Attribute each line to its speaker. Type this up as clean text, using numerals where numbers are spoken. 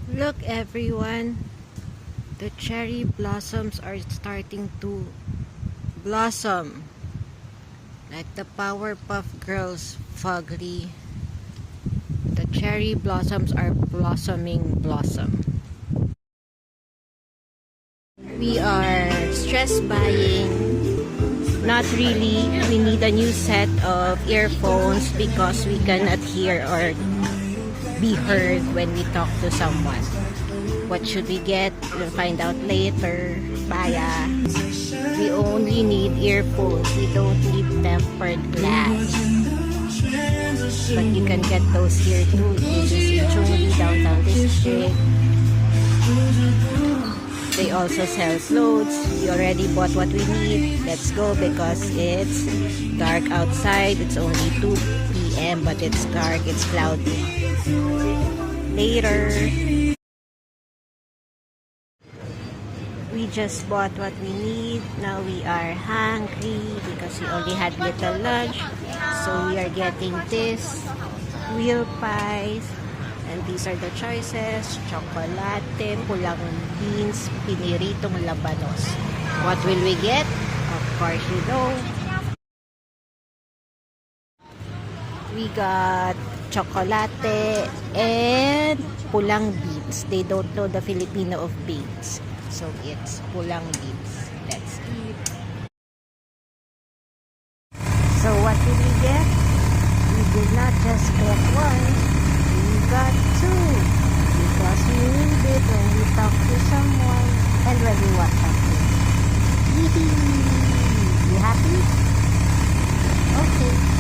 Speaker 1: Look everyone, the cherry blossoms are starting to blossom like the Powerpuff Girls fugly. The cherry blossoms are blossom. We are stress buying. Not really. We need a new set of earphones because we cannot hear or be heard when we talk to someone. What should we get? We'll find out later. Bye. We only need earphones. We don't need tempered glass. But you can get those here too. This is Chungli downtown district. They also sell clothes. We already bought what we need. Let's go because it's dark outside. It's only 2 p.m. but it's dark. It's cloudy. Later. We just bought what we need. Now we are hungry because we only had little lunch. So we are getting this wheel pies. And these are the choices. Chocolate, pulang beans, piniritong labanos. What will we get? Of course you know. We got chocolate and pulang beans. They don't know the Filipino of beans. So it's pulang beans. Let's eat. So what did we get? We did not just get one. We got two. Because we need it when we talk to someone and when we watch something. You happy? Okay.